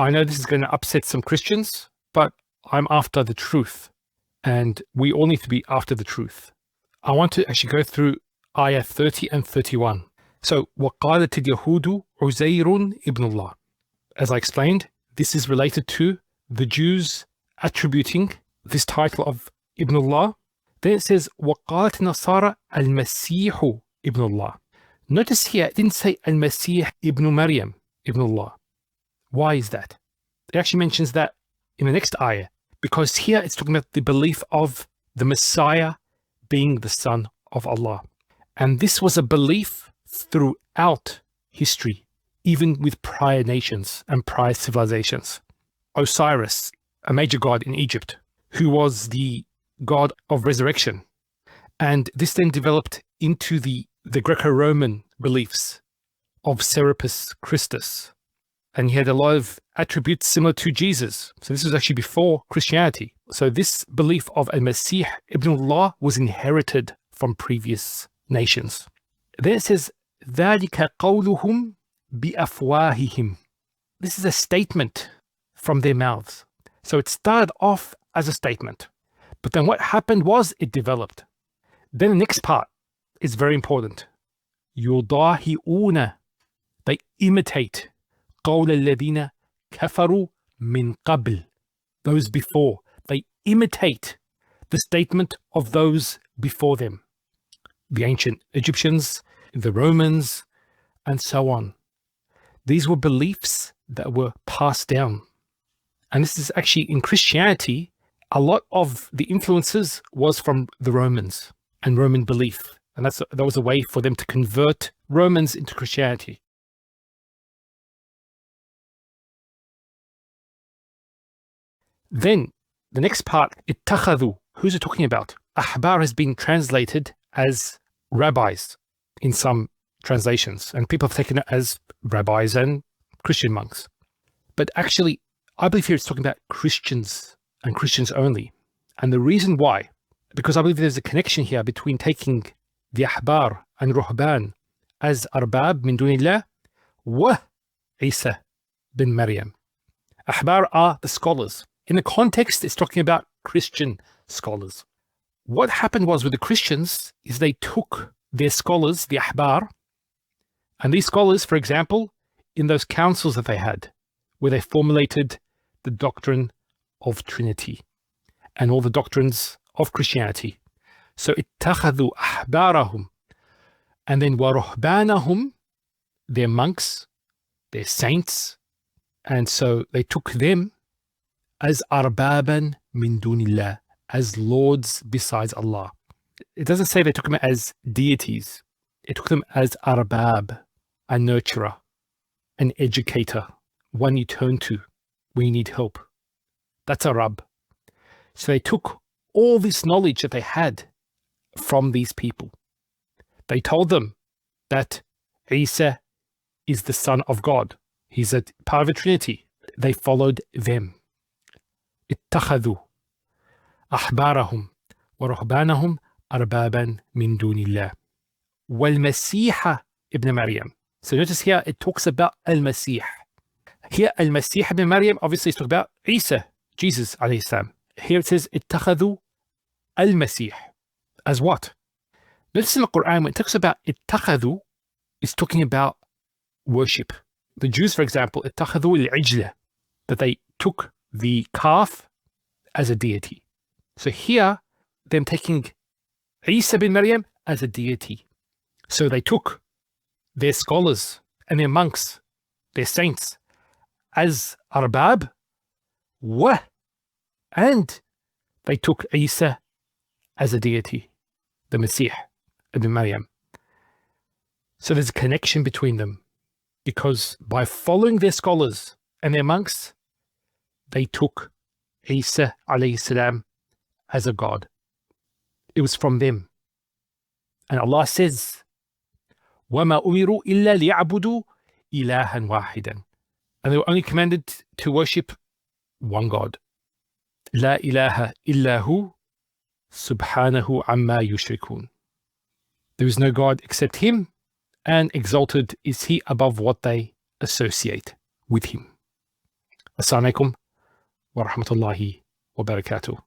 I know this is going to upset some Christians, but I'm after the truth. And we all need to be after the truth. I want to actually go through ayah 30 and 31. So, وَقَالَتِ الْيَهُودُ عُزَيْرٌ ibn Allah. As I explained, this is related to the Jews attributing this title of Ibn Allah. Then it says, وَقَالَتِ النَّصَارَى الْمَسِيحُ ibn Allah. Notice here, it didn't say Al-Masih ibn Maryam ibn Allah. Why is that? It actually mentions that in the next ayah, because here it's talking about the belief of the Messiah being the son of Allah. And this was a belief throughout history, even with prior nations and prior civilizations. Osiris, a major god in Egypt, who was the god of resurrection. And this then developed into the Greco-Roman beliefs of Serapis Christus. And he had a lot of attributes similar to Jesus. So this was actually before Christianity. So this belief of Al-Masih ibn Allah was inherited from previous nations. Then it says, ذَلِكَ قَوْلُهُمْ بِأَفْوَاهِهِمْ. This is a statement from their mouths. So it started off as a statement. But then what happened was it developed. Then the next part is very important. يُضَاهِئُونَ. They imitate قَوْلَ الَّذِينَ كَفَرُوا مِنْ قَبْلِ. Those before. They imitate the statement of those before them. The ancient Egyptians, the Romans, and so on. These were beliefs that were passed down. And this is actually in Christianity, a lot of the influences was from the Romans and Roman belief. And that was a way for them to convert Romans into Christianity. Then the next part, اتخذوا. Who's it talking about? Ahbar has been translated as rabbis in some translations, and people have taken it as rabbis and Christian monks. But actually, I believe here it's talking about Christians and Christians only. And the reason why, because I believe there's a connection here between taking the Ahbar and Ruhban as Arbab min dunillah wa Isa bin Maryam. Ahbar are the scholars. In the context, it's talking about Christian scholars. What happened was with the Christians is they took their scholars, the Ahbar, and these scholars, for example, in those councils that they had, where they formulated the doctrine of Trinity and all the doctrines of Christianity. So اتخذوا أحبارهم, and then وَرُهْبَانَهُمْ, their monks, their saints, and so they took them as arbaban min dunillah, as lords besides Allah. It doesn't say they took them as deities. It took them as arbab, a nurturer, an educator, one you turn to when you need help. That's a Rabb. So they took all this knowledge that they had from these people. They told them that Isa is the son of God. He's a part of the Trinity. They followed them. اتخذوا أحبارهم ورهبانهم أربابا من دون الله والمسيح ابن مريم. So notice here it talks about Al-Masih. Here Al-Masih ibn Maryam obviously is talking about Isa, Jesus alayhi salam. Here it says اتخذوا Al-Masih. As what? Notice in the Quran when it talks about اتخذوا, it's talking about worship. The Jews, for example, اتخذوا العجلة, that they took the calf as a deity. So here, them taking Isa bin Maryam as a deity. So they took their scholars and their monks, their saints, as arbab, and they took Isa as a deity, the Masih ibn Maryam. So there's a connection between them, because by following their scholars and their monks, they took Isa alayhi salam as a god. It was from them. And Allah says, وَمَا أُمِرُوا إِلَّا لِيَعْبُدُوا إِلَهًا وَاحِدًا. And they were only commanded to worship one God. لَا إِلَهَ إِلَّا هُ سُبْحَانَهُ عَمَّا يُشْرِكُونَ. There is no God except Him, and exalted is He above what they associate with Him. Assalamu alaikum wa rahmatullahi wa barakatuh.